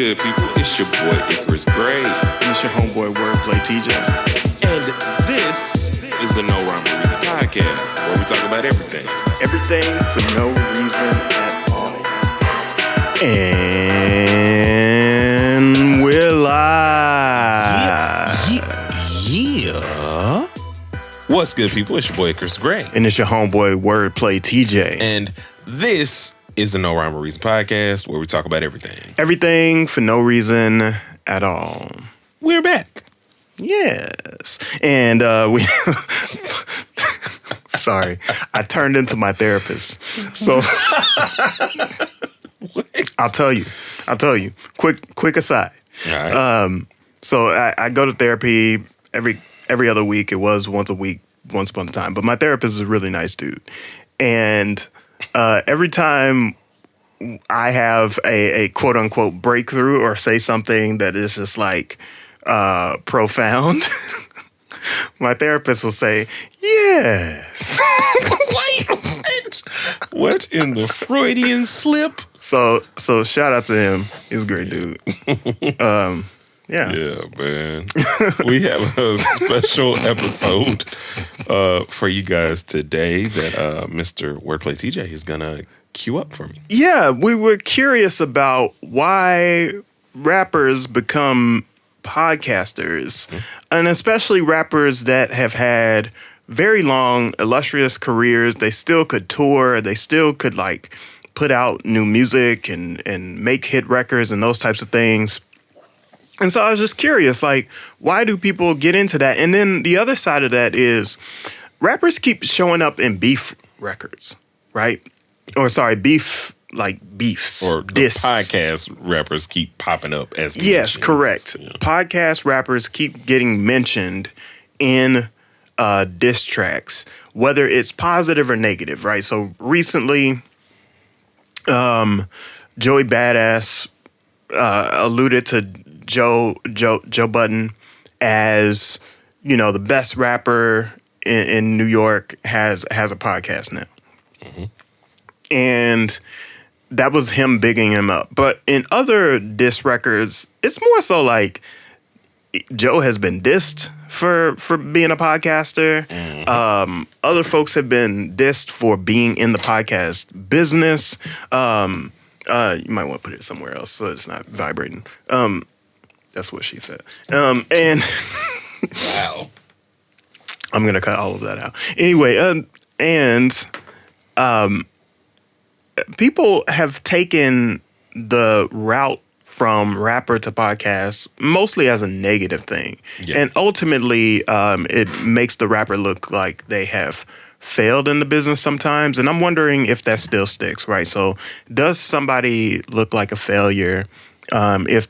good, people? It's your boy Icarus Gray. And it's your homeboy Wordplay TJ. And this is the No Rhyme or Reason podcast, where we talk about everything. Everything for no reason at all. And we're live. Yeah. What's good, people? It's your boy Icarus Gray. And it's your homeboy Wordplay TJ. And this is the No Rhyme or Reason podcast, where we talk about everything. Everything for no reason at all. We're back. Yes. And we... Sorry. I turned into my therapist. So... I'll tell you. Quick aside. All right. So I go to therapy every other week. It was once a week, once upon a time. But my therapist is a really nice dude. And every time I have a quote unquote breakthrough or say something that is just like profound, my therapist will say, yes. Wait, what in the Freudian slip? So shout out to him. He's a great dude. Yeah, man. We have a special episode for you guys today that Mr. Wordplay TJ is gonna cue up for me. Yeah, we were curious about why rappers become podcasters, and especially rappers that have had very long, illustrious careers. They still could tour. They still could like put out new music and make hit records and those types of things. And so I was just curious, like, why do people get into that? And then the other side of that is rappers keep showing up in beef records, right? Or sorry, beefs. Or diss. podcast rappers keep popping up as Yes, musicians. correct. Yeah. Podcast rappers keep getting mentioned in diss tracks, whether it's positive or negative, right? So recently, Joey Badass alluded to Joe Budden as, you know, the best rapper in New York has a podcast now. Mm-hmm. And that was him bigging him up. But in other diss records, it's more so like Joe has been dissed for being a podcaster. Mm-hmm. Other folks have been dissed for being in the podcast business. You might want to put it somewhere else so it's not vibrating. That's what she said. And Wow. I'm gonna cut all of that out. Anyway, people have taken the route from rapper to podcast mostly as a negative thing. Yeah. And ultimately, it makes the rapper look like they have failed in the business sometimes. And I'm wondering if that still sticks, right? So does somebody look like a failure if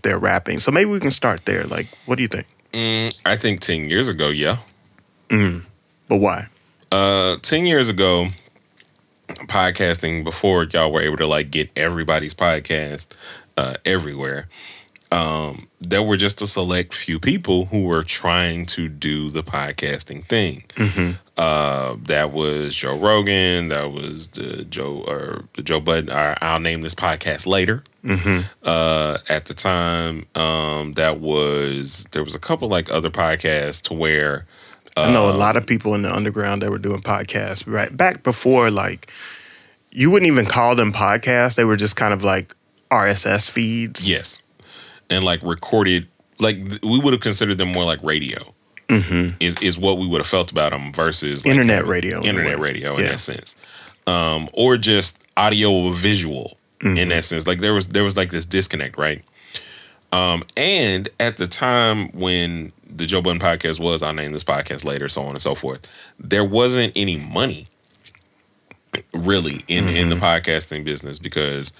they're rapping? So maybe we can start there. Like, what do you think? I think 10 years ago, yeah. But why? 10 years ago, podcasting, before y'all were able to like get everybody's podcast everywhere, there were just a select few people who were trying to do the podcasting thing. Mm-hmm. That was Joe Rogan. That was the Joe Budden. I'll name this podcast later. Mm-hmm. At the time, there was a couple like other podcasts to where I know a lot of people in the underground that were doing podcasts right back before, like, you wouldn't even call them podcasts. They were just kind of like RSS feeds. Yes. And like recorded, like we would have considered them more like radio. Mm-hmm. Is what we would have felt about them versus like internet radio. Internet radio in that sense. Or just audio visual in that sense. Like there was like this disconnect, right? And at the time when the Joe Budden podcast was, I'll name this podcast later, so on and so forth, there wasn't any money really in the podcasting business because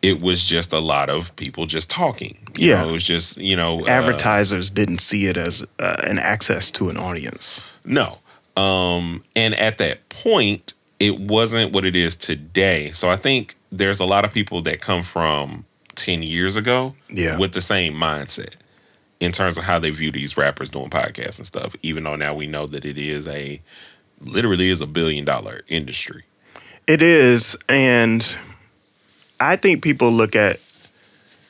it was just a lot of people just talking. You know, it was just, advertisers didn't see it as an access to an audience. No. And at that point, it wasn't what it is today. So I think there's a lot of people that come from 10 years ago with the same mindset in terms of how they view these rappers doing podcasts and stuff, even though now we know that it is literally is $1 billion industry. It is, and I think people look at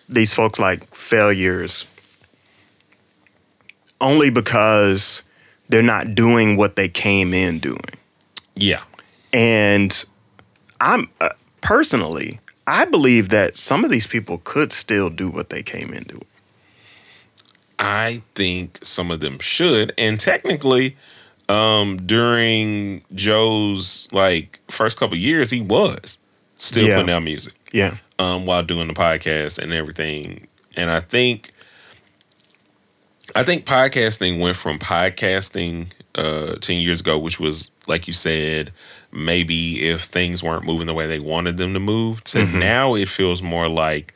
these folks like failures only because they're not doing what they came in doing. Yeah. And I'm personally, I believe that some of these people could still do what they came in doing. I think some of them should. And technically, during Joe's like first couple years, he was still putting out music. Yeah. While doing the podcast and everything. And I think podcasting went from podcasting 10 years ago, which was, like you said, maybe if things weren't moving the way they wanted them to move, to now it feels more like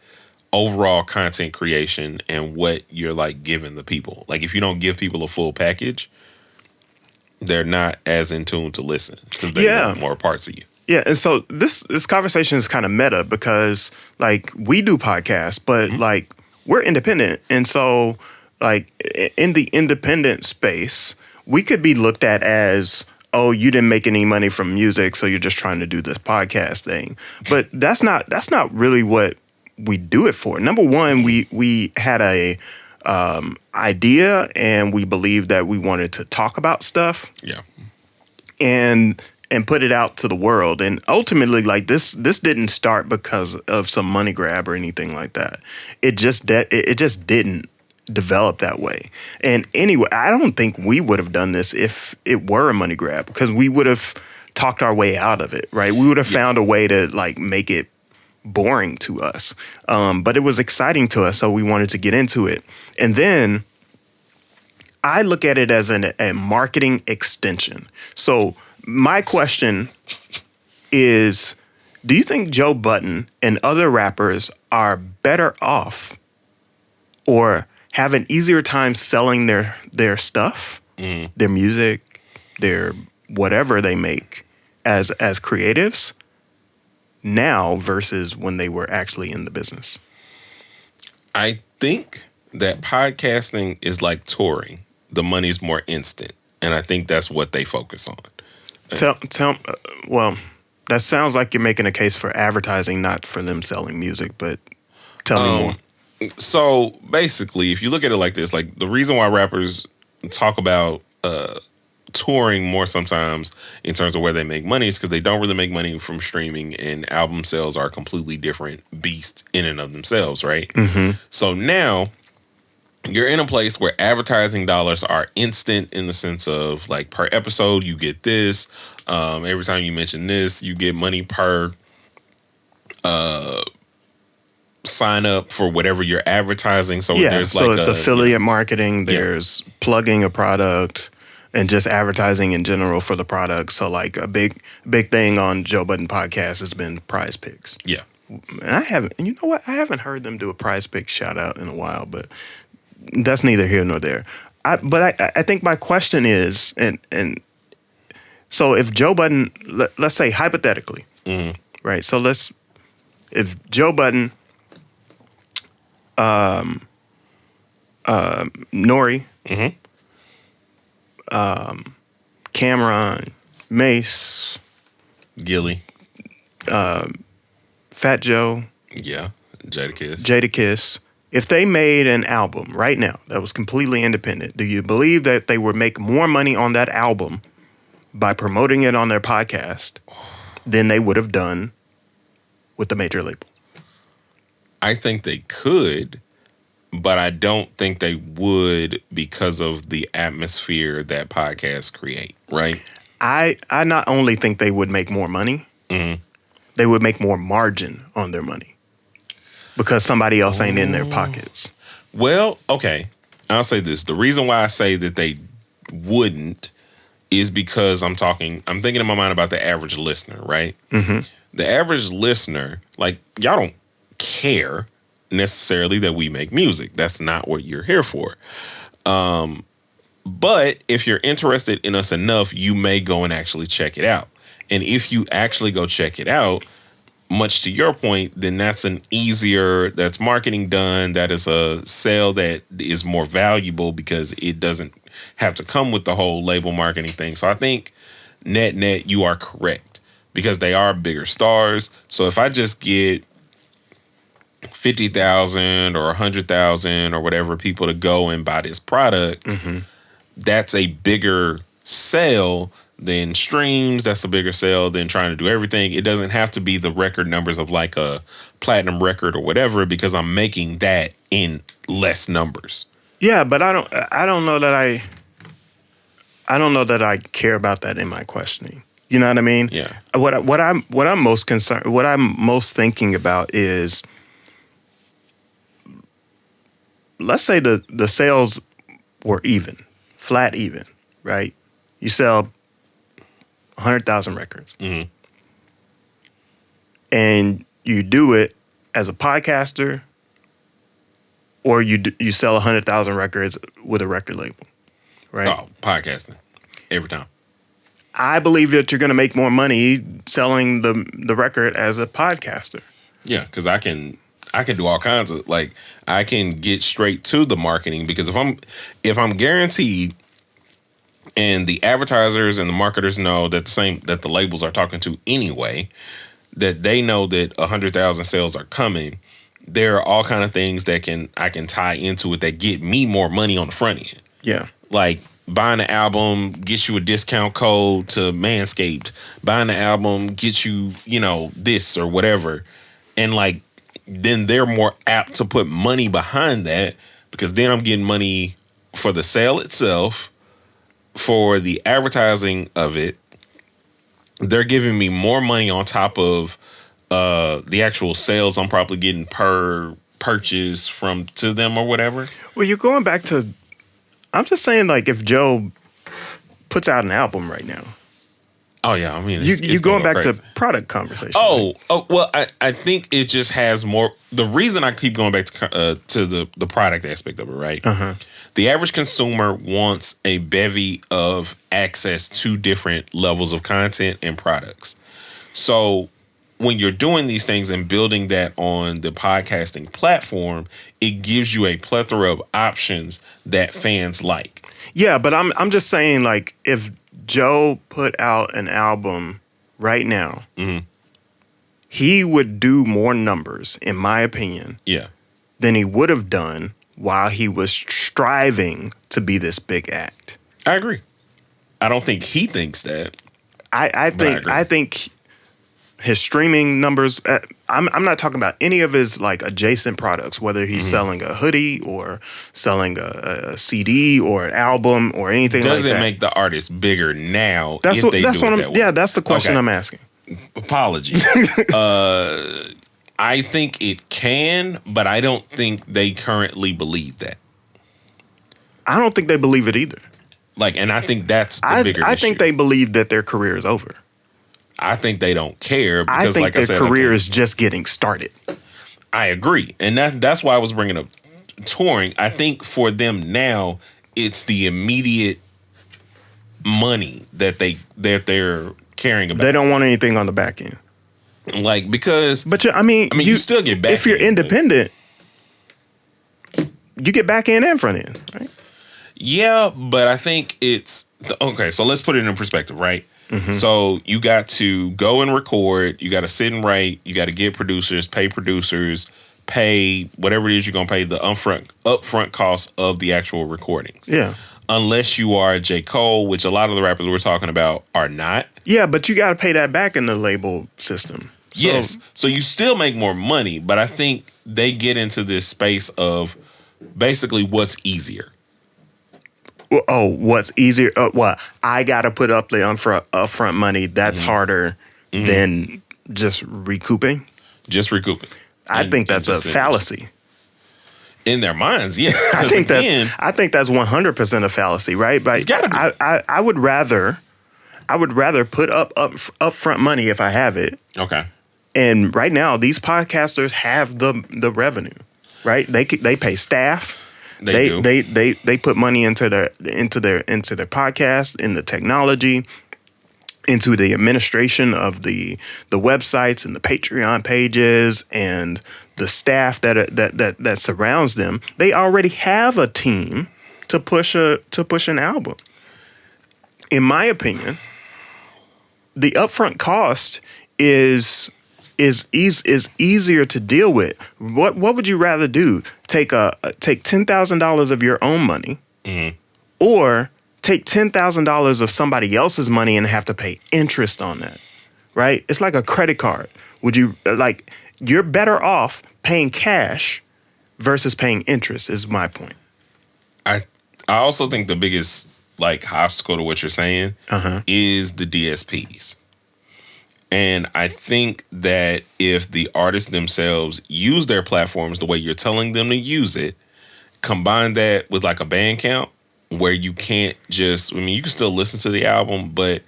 overall content creation and what you're like giving the people. Like if you don't give people a full package, they're not as in tune to listen because they want more parts of you. Yeah, and so this conversation is kind of meta because like we do podcasts, but like we're independent, and so like in the independent space, we could be looked at as, oh, you didn't make any money from music, so you're just trying to do this podcast thing. But that's not really what we do it for. Number one, we had a idea, and we believed that we wanted to talk about stuff. Yeah, and put it out to the world. And ultimately, like this didn't start because of some money grab or anything like that. It just didn't develop that way. And anyway, I don't think we would have done this if it were a money grab, because we would have talked our way out of it, right? We would have found a way to like make it boring to us. But it was exciting to us, so we wanted to get into it. And then I look at it as a marketing extension. So my question is, do you think Joe Budden and other rappers are better off or have an easier time selling their stuff, their music, their whatever they make as creatives now versus when they were actually in the business? I think that podcasting is like touring. The money's more instant, and I think that's what they focus on. Well, that sounds like you're making a case for advertising, not for them selling music, but tell me more. So basically, if you look at it like this, like the reason why rappers talk about touring more sometimes in terms of where they make money is because they don't really make money from streaming, and album sales are a completely different beast in and of themselves, right? So now you're in a place where advertising dollars are instant in the sense of like per episode, you get this. Every time you mention this, you get money per sign up for whatever you're advertising. So there's like it's affiliate marketing. There's plugging a product and just advertising in general for the product. So like a big thing on Joe Budden podcast has been Prize Picks. Yeah. And you know what? I haven't heard them do a Prize Picks shout out in a while, but that's neither here nor there. But I think my question is, and so if Joe Budden, let's say hypothetically, right? So if Joe Budden, Nori, Cameron, Mace, Gilly, Fat Joe, Jadakiss, if they made an album right now that was completely independent, do you believe that they would make more money on that album by promoting it on their podcast than they would have done with the major label? I think they could, but I don't think they would because of the atmosphere that podcasts create, right? I not only think they would make more money, they would make more margin on their money because somebody else ain't in their pockets. Well, okay. I'll say this. The reason why I say that they wouldn't is because I'm thinking in my mind about the average listener, right? The average listener, like, y'all don't care necessarily that we make music. That's not what you're here for. But if you're interested in us enough, you may go and actually check it out. And if you actually go check it out, much to your point, then that's that's marketing done. That is a sale that is more valuable because it doesn't have to come with the whole label marketing thing. So I think net, you are correct because they are bigger stars. So if I just get 50,000 or 100,000 or whatever people to go and buy this product, that's a bigger sale than streams. That's a bigger sale than trying to do everything. It doesn't have to be the record numbers of like a platinum record or whatever, because I'm making that in less numbers. Yeah, but I don't know that I care about that in my questioning. You know what I mean? Yeah. What I'm most concerned, what I'm most thinking about is, let's say the sales were even, flat even, right? You sell 100,000 records, and you do it as a podcaster, or you sell 100,000 records with a record label, right? Oh, podcasting every time. I believe that you're going to make more money selling the record as a podcaster. Yeah, because I can do all kinds of, like, I can get straight to the marketing, because if I'm guaranteed, and the advertisers and the marketers know that the labels are talking to anyway, that they know that 100,000 sales are coming, there are all kind of things that I can tie into it that get me more money on the front end. Yeah. Like buying the album gets you a discount code to Manscaped. Buying the album gets you, this or whatever. And like, then they're more apt to put money behind that, because then I'm getting money for the sale itself, for the advertising of it. They're giving me more money on top of the actual sales I'm probably getting per purchase to them or whatever. Well, you're going back to, I'm just saying, like, if Joe puts out an album right now. Oh yeah, I mean, you're going back to product conversation. Oh, well, I think it just has more. The reason I keep going back to the product aspect of it, right? The average consumer wants a bevy of access to different levels of content and products. So when you're doing these things and building that on the podcasting platform, it gives you a plethora of options that fans like. Yeah, but I'm just saying, like, if Joe put out an album right now, he would do more numbers, in my opinion, than he would have done while he was striving to be this big act. I agree. I don't think he thinks that. I think his streaming numbers. I'm not talking about any of his like adjacent products, whether he's selling a hoodie or selling a CD or an album or anything like that. Does it make the artist bigger now if they do it that way? Yeah, that's the question I'm asking. Apologies. I think it can, but I don't think they currently believe that. I don't think they believe it either. Like, and I think that's the bigger issue. I think they believe that their career is over. I think they don't care because, I think like I said, their career is just getting started. I agree, and that's why I was bringing up touring. I think for them now, it's the immediate money that they're caring about. They don't want anything on the back end, like, because. But you still get back. If you're independent, you get back end and front end, right? Yeah, but I think it's okay. So let's put it in perspective, right? So you got to go and record. You got to sit and write. You got to get producers, pay whatever it is you're gonna pay, the upfront cost of the actual recordings. Yeah. Unless you are J. Cole, which a lot of the rappers we're talking about are not. Yeah, but you got to pay that back in the label system. Yes. So you still make more money, but I think they get into this space of basically what's easier. Oh, what's easier? What? I got to put up the upfront money. That's harder than just recouping. I think that's a fallacy. In their minds, yes. I think that's 100% a fallacy, right? But it's gotta be. I would rather put up upfront money if I have it. Okay. And right now, these podcasters have the revenue, right? They pay staff. They put money into their podcast, in the technology, into the administration of the websites and the Patreon pages and the staff that surrounds them. They already have a team to push an album. In my opinion, the upfront cost is is easier to deal with. What would you rather do? Take $10,000 of your own money, or take $10,000 of somebody else's money and have to pay interest on that? Right? It's like a credit card. Would you you're better off paying cash versus paying interest is my point. I also think the biggest obstacle to what you're saying is the DSPs. And I think that if the artists themselves use their platforms the way you're telling them to use it, combine that with a Bandcamp where you can't just, you can still listen to the album, but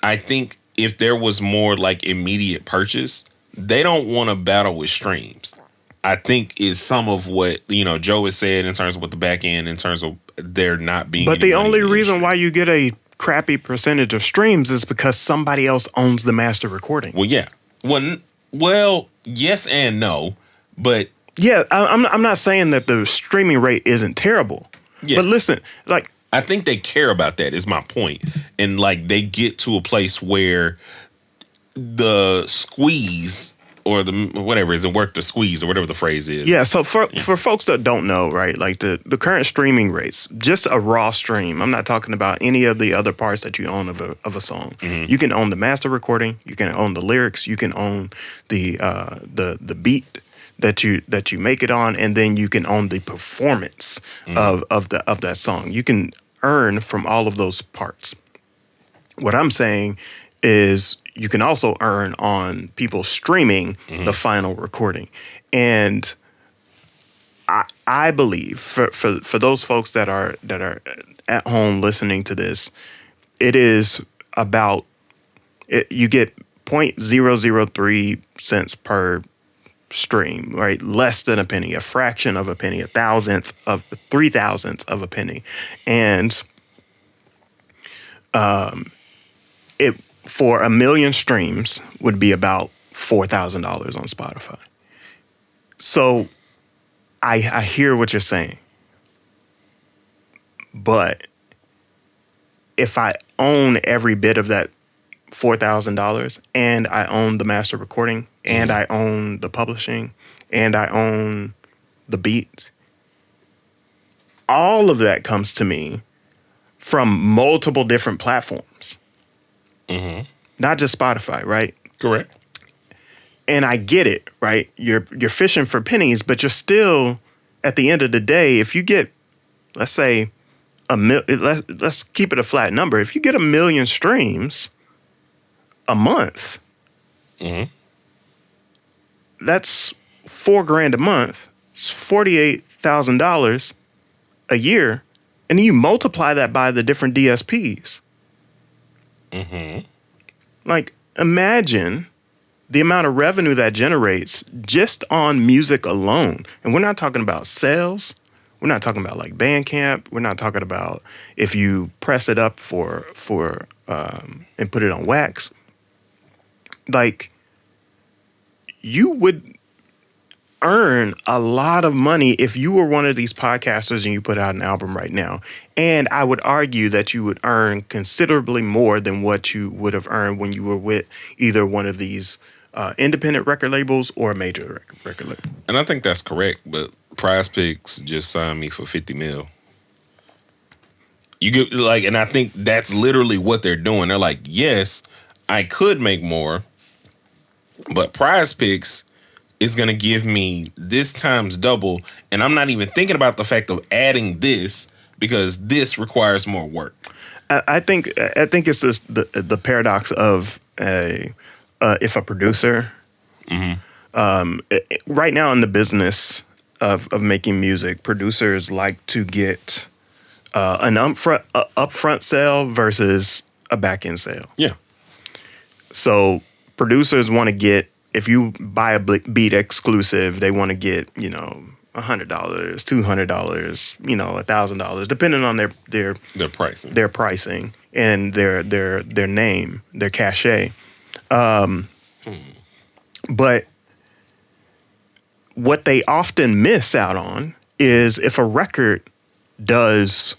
I think if there was more immediate purchase, they don't want to battle with streams. I think is some of what, Joe has said in terms of what the back end, in terms of there not being. But the only reason why you get a crappy percentage of streams is because somebody else owns the master recording. Well, yeah. Well, yes and no, but yeah, I'm not saying that the streaming rate isn't terrible. Yeah. But listen, I think they care about that is my point. And they get to a place where the squeeze or the whatever isn't worth the squeeze or whatever the phrase is. Yeah, so for folks that don't know, right, the current streaming rates, just a raw stream, I'm not talking about any of the other parts that you own of a song. Mm-hmm. You can own the master recording, you can own the lyrics, you can own the beat that you make it on, and then you can own the performance of that song. You can earn from all of those parts. What I'm saying is you can also earn on people streaming the final recording. And I believe for those folks that are at home listening to this, it is about you get 0.003 cents per stream, right? Less than a penny, a fraction of a penny, 3,000th of a penny. And it for 1 million streams would be about $4,000 on Spotify. So I hear what you're saying. But if I own every bit of that $4,000 and I own the master recording and I own the publishing and I own the beat, all of that comes to me from multiple different platforms. Mm-hmm. Not just Spotify, right? Correct. And I get it, right? You're fishing for pennies, but you're still, at the end of the day, if you get, let's say, let's keep it a flat number. If you get 1 million streams a month, that's $4,000 a month. It's $48,000 a year, and then you multiply that by the different DSPs. Imagine the amount of revenue that generates just on music alone. And we're not talking about sales. We're not talking about Bandcamp. We're not talking about if you press it up for and put it on wax. You would earn a lot of money if you were one of these podcasters and you put out an album right now. And I would argue that you would earn considerably more than what you would have earned when you were with either one of these independent record labels or a major record label. And I think that's correct, but Prize Picks just signed me for 50 mil. You get and I think that's literally what they're doing. They're like, yes, I could make more, but Prize Picks is going to give me this times double, and I'm not even thinking about the fact of adding this because this requires more work. I think it's just the paradox of if a producer right now in the business of making music, producers like to get an upfront sale versus a back end sale. Yeah. So producers want to get, if you buy a beat exclusive, they want to get, $100, $200, $1,000, depending on their pricing and their name, their cachet. But what they often miss out on is if a record does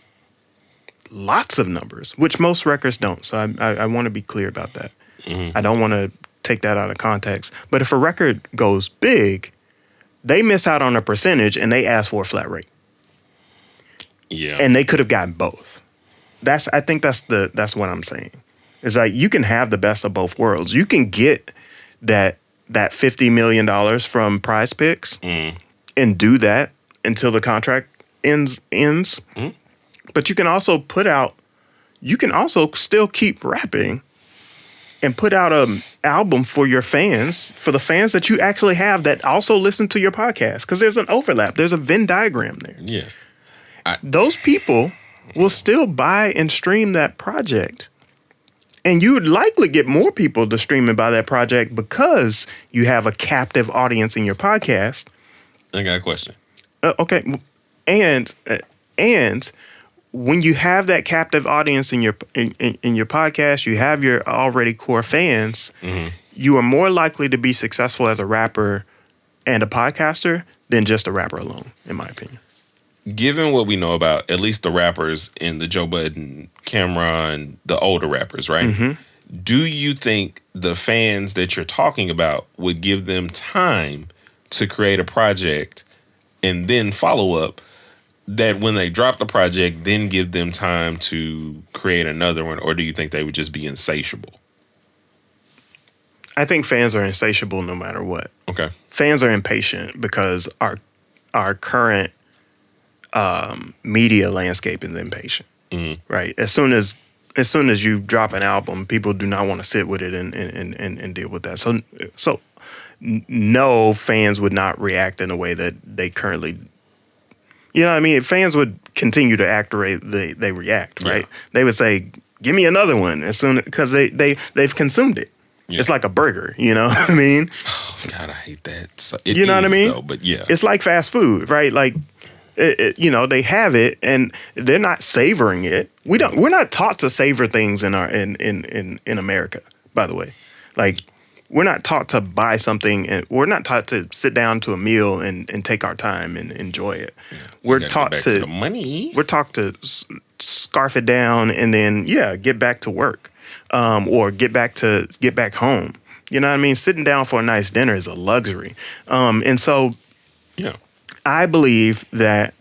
lots of numbers, which most records don't. So I want to be clear about that. I don't want to take that out of context. But if a record goes big, they miss out on a percentage and they ask for a flat rate. Yeah. And they could have gotten both. I think that's what I'm saying. It's like you can have the best of both worlds. You can get that $50 million from Prize Picks and do that until the contract ends. But you can also still keep rapping and put out an album for your fans, for the fans that you actually have that also listen to your podcast. Because there's an overlap. There's a Venn diagram there. Yeah. Those people will still buy and stream that project. And you would likely get more people to stream and buy that project because you have a captive audience in your podcast. I got a question. Okay. And when you have that captive audience in your podcast, you have your already core fans, you are more likely to be successful as a rapper and a podcaster than just a rapper alone, in my opinion. Given what we know about at least the rappers in the Joe Budden, Cameron, the older rappers, right? Do you think the fans that you're talking about would give them time to create a project and then follow up, that when they drop the project, then give them time to create another one? Or do you think they would just be insatiable? I think fans are insatiable no matter what. Okay. Fans are impatient because our current media landscape is impatient, right? As soon as you drop an album, people do not want to sit with it and deal with that. So no, fans would not react in a way that they currently. You know what I mean? Fans would continue to act the way they react, right? Yeah. They would say, "Give me another one," as soon because they've consumed it. Yeah. It's like a burger, you know what I mean? Oh, God, I hate that. So you know what I mean? Though, but yeah, it's like fast food, right? Like. They have it and they're not savoring it. We're not taught to savor things in America, by the way. Like we're not taught to buy something and we're not taught to sit down to a meal and take our time and enjoy it. Yeah, we're taught to the money. We're taught to scarf it down and then get back to work, or get back home. You know what I mean? Sitting down for a nice dinner is a luxury, and so I believe that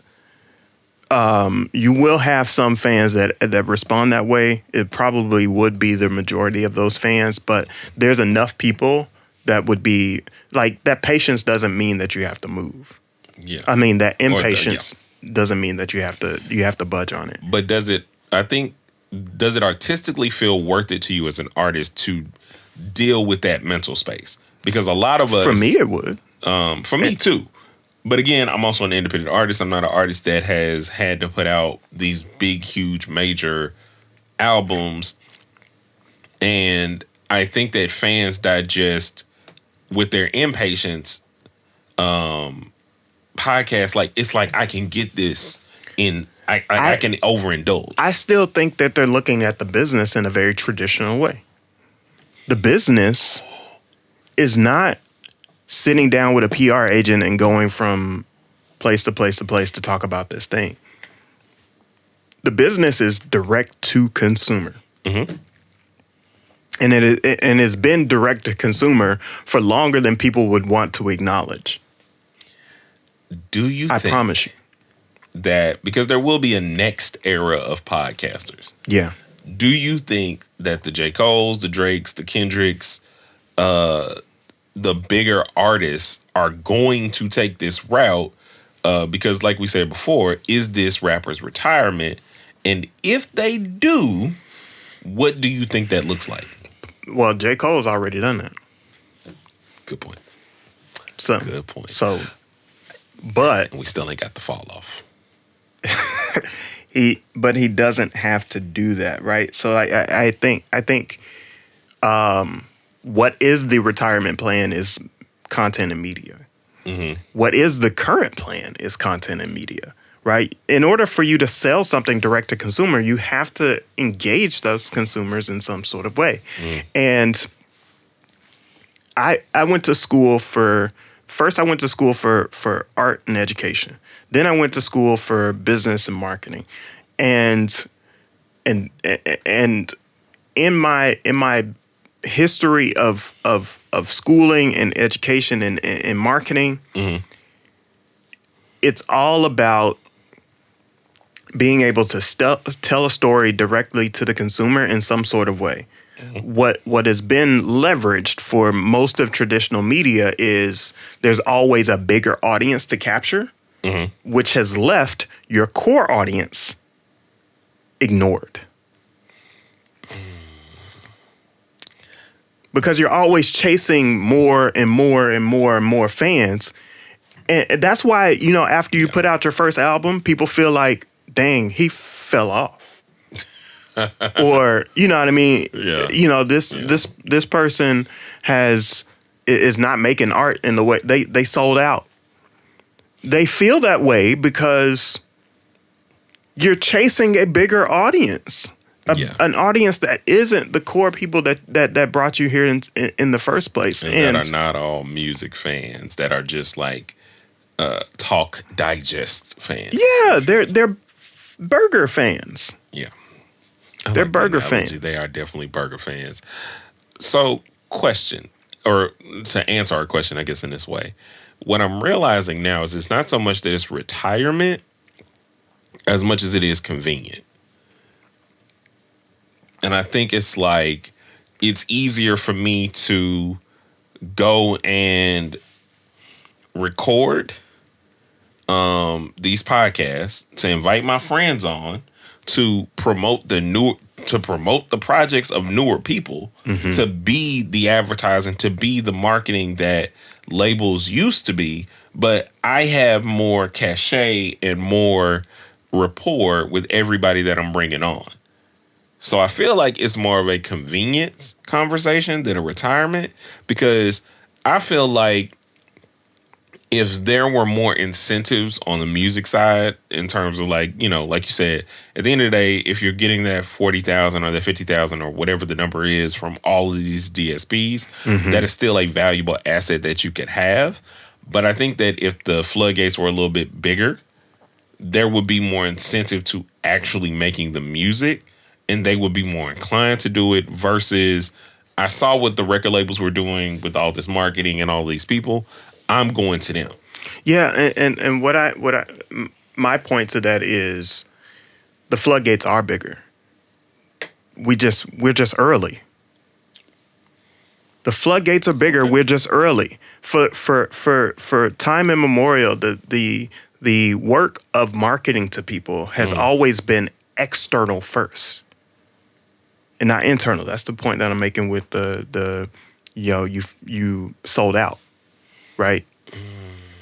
you will have some fans that respond that way. It probably would be the majority of those fans, but there's enough people that would be like that. Patience doesn't mean that you have to move. Yeah, I mean that impatience doesn't mean that you have to budge on it. But does it artistically feel worth it to you as an artist to deal with that mental space? Because a lot of us, for me, it would. For me too. But again, I'm also an independent artist. I'm not an artist that has had to put out these big, huge, major albums. And I think that fans digest with their impatience podcasts. Like, it's like I can get this I can overindulge. I still think that they're looking at the business in a very traditional way. The business is not sitting down with a PR agent and going from place to place to place to talk about this thing. The business is direct to consumer. Mm-hmm. And it's been direct to consumer for longer than people would want to acknowledge. Do you I promise you. That because there will be a next era of podcasters. Yeah. Do you think that the J. Coles, the Drakes, the Kendricks, the bigger artists are going to take this route because, like we said before, is this rapper's retirement? And if they do, what do you think that looks like? Well, J. Cole's already done that. Good point. Good point. But and we still ain't got the fall off. he doesn't have to do that, right? So I think what is the retirement plan is content and media. Mm-hmm. What is the current plan is content and media, right? In order for you to sell something direct to consumer, you have to engage those consumers in some sort of way. Mm. And I went to school for art and education. Then I went to school for business and marketing. And in my history of schooling and education and marketing, it's all about being able to tell a story directly to the consumer in some sort of way. What has been leveraged for most of traditional media is there's always a bigger audience to capture, which has left your core audience ignored. Because you're always chasing more and more and more and more fans. And that's why, after you put out your first album, people feel like, dang, he fell off. Or, you know what I mean? Yeah. This person is not making art in the way they sold out. They feel that way because you're chasing a bigger audience. An audience that isn't the core people that brought you here in the first place. And that are not all music fans, that are just like Talk Digest fans. Yeah, they're burger fans. Yeah. They're burger fans. They are definitely burger fans. So, question, or to answer our question, I guess, in this way, what I'm realizing now is it's not so much that it's retirement as much as it is convenient. And I think it's like, it's easier for me to go and record these podcasts, to invite my friends on, to promote the projects of newer people, to be the advertising, to be the marketing that labels used to be. But I have more cachet and more rapport with everybody that I'm bringing on. So I feel like it's more of a convenience conversation than a retirement, because I feel like if there were more incentives on the music side in terms of like you said, at the end of the day, if you're getting that 40,000 or that 50,000 or whatever the number is from all of these DSPs, that is still a valuable asset that you could have. But I think that if the floodgates were a little bit bigger, there would be more incentive to actually making the music, and they would be more inclined to do it versus I saw what the record labels were doing with all this marketing and all these people. I'm going to them. Yeah, and my point to that is the floodgates are bigger. We're just early. The floodgates are bigger. We're just early. For time immemorial, the work of marketing to people has always been external first, and not internal. That's the point that I'm making with you sold out, right?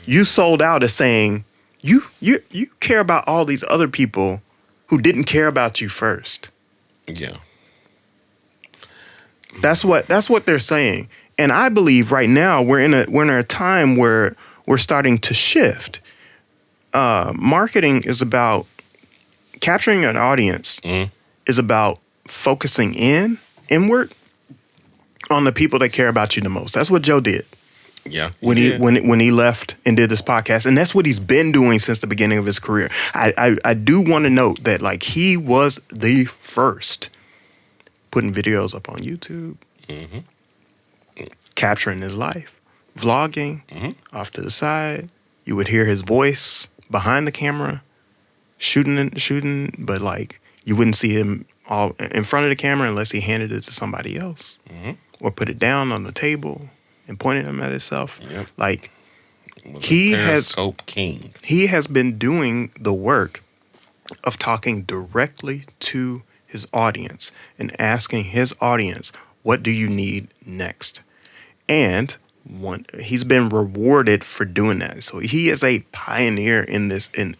You sold out as saying you care about all these other people who didn't care about you first. Yeah. That's what they're saying. And I believe right now we're in a time where we're starting to shift. Marketing is about capturing an audience, is about focusing inward on the people that care about you the most. That's what Joe did. Yeah. When he left and did this podcast, and that's what he's been doing since the beginning of his career. I do want to note that like he was the first putting videos up on YouTube, capturing his life, vlogging off to the side. You would hear his voice behind the camera, shooting, but like you wouldn't see him all in front of the camera unless he handed it to somebody else or put it down on the table and pointed them at himself. Yep. Like He has been doing the work of talking directly to his audience and asking his audience, what do you need next? And he's been rewarded for doing that. So he is a pioneer in this in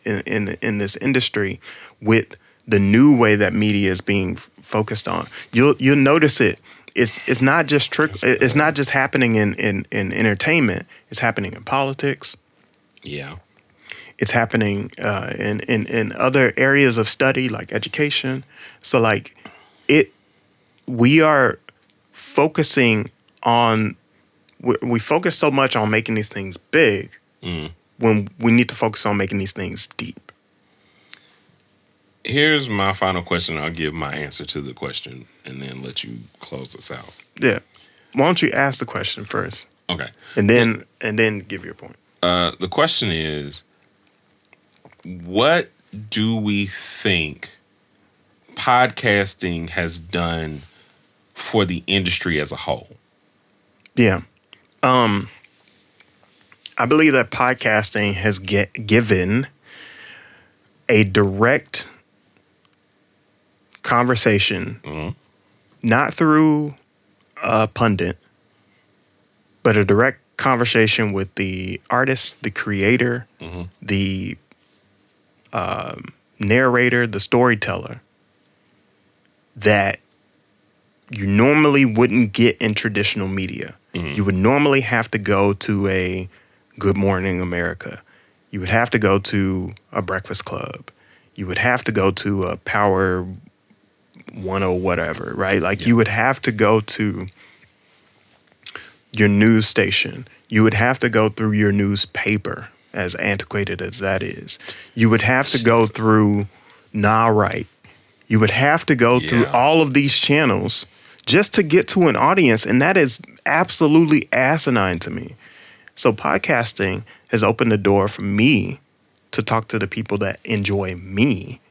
this industry with the new way that media is being focused on. You'll notice it. It's not just it's not just happening in entertainment. It's happening in politics. Yeah. It's happening in other areas of study like education. So like we are focusing on. We focus so much on making these things big when we need to focus on making these things deep. Here's my final question. I'll give my answer to the question and then let you close this out. Yeah. why don't you ask the question first, Okay. and then give your point. The question is, what do we think podcasting has done for the industry as a whole? Yeah. I believe that podcasting has given a direct conversation, not through a pundit, but a direct conversation with the artist, the creator, the narrator, the storyteller, that you normally wouldn't get in traditional media. You would normally have to go to a Good Morning America. You would have to go to a Breakfast Club. You would have to go to a Power 10 whatever, right? Like you would have to go to your news station. You would have to go through your newspaper, as antiquated as that is. You would have to go through Nah Right. You would have to go through all of these channels just to get to an audience, and that is absolutely asinine to me. So podcasting has opened the door for me to talk to the people that enjoy me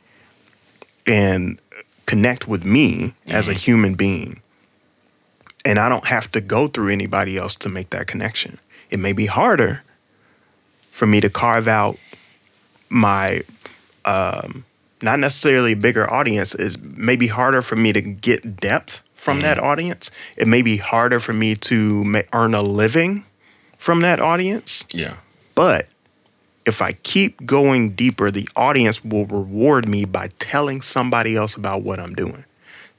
and connect with me as a human being. And I don't have to go through anybody else to make that connection. It may be harder for me to carve out my not necessarily bigger audience. Is maybe harder for me to get depth from that audience. It may be harder for me to earn a living from that audience. Yeah. But if I keep going deeper, the audience will reward me by telling somebody else about what I'm doing,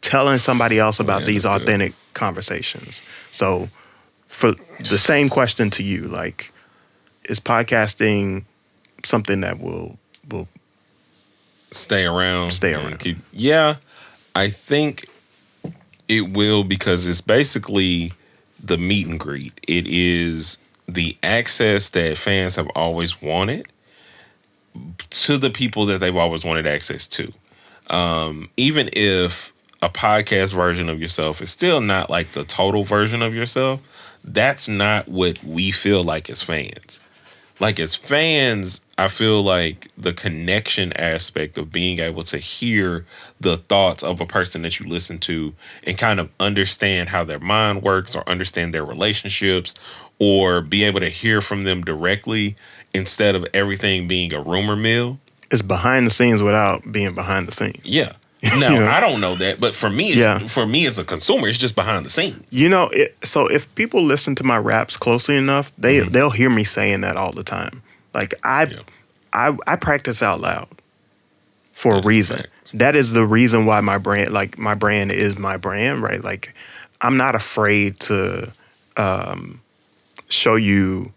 telling somebody else about these authentic conversations. So for the same question to you, like, is podcasting something that will stay around? Yeah, I think it will, because it's basically the meet and greet. It is the access that fans have always wanted to the people that they've always wanted access to. Even if a podcast version of yourself is still not like the total version of yourself, that's not what we feel like as fans. Like as fans, I feel like the connection aspect of being able to hear the thoughts of a person that you listen to and kind of understand how their mind works or understand their relationships or be able to hear from them directly instead of everything being a rumor mill. It's behind the scenes without being behind the scenes. Yeah. Now, I don't know that, but for me, for me as a consumer, it's just behind the scenes. You know, so if people listen to my raps closely enough, they'll hear me saying that all the time. Like I practice out loud for a reason. That is the reason why my brand is my brand, right? Like I'm not afraid to show you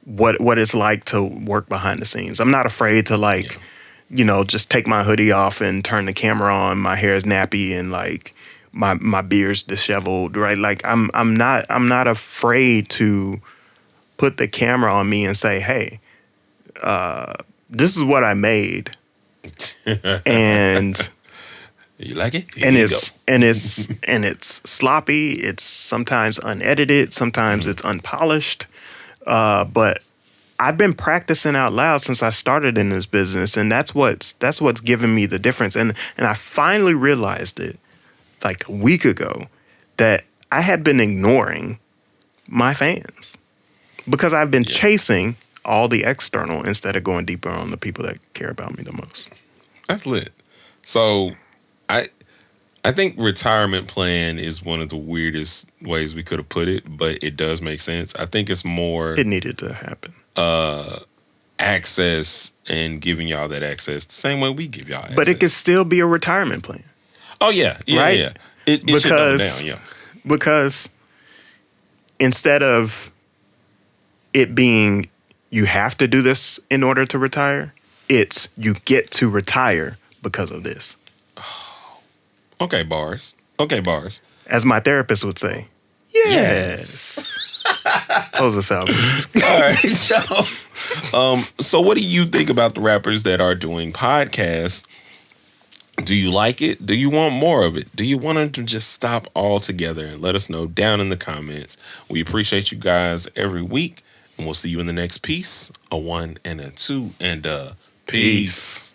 what it's like to work behind the scenes. I'm not afraid to just take my hoodie off and turn the camera on. My hair is nappy and like my beard's disheveled, right? Like I'm not afraid to put the camera on me and say, hey, this is what I made. And you like it? And it's sloppy. It's sometimes unedited. Sometimes it's unpolished. But I've been practicing out loud since I started in this business, and that's what's given me the difference. And I finally realized it like a week ago that I had been ignoring my fans because I've been chasing all the external instead of going deeper on the people that care about me the most. That's lit. So I think retirement plan is one of the weirdest ways we could have put it, but it does make sense. I think it's more... It needed to happen. Access and giving y'all that access the same way we give y'all access. But it could still be a retirement plan. Oh, yeah. Right? Yeah. It should go down, Because instead of it being you have to do this in order to retire, it's you get to retire because of this. Okay, bars. As my therapist would say, yes. Close us out, please. All right, so what do you think about the rappers that are doing podcasts Do you like it? Do you want more of it? Do you want it to just stop altogether? And let us know down in the comments. We appreciate you guys every week, and we'll see you in the next piece. A 1 and a 2 and a peace.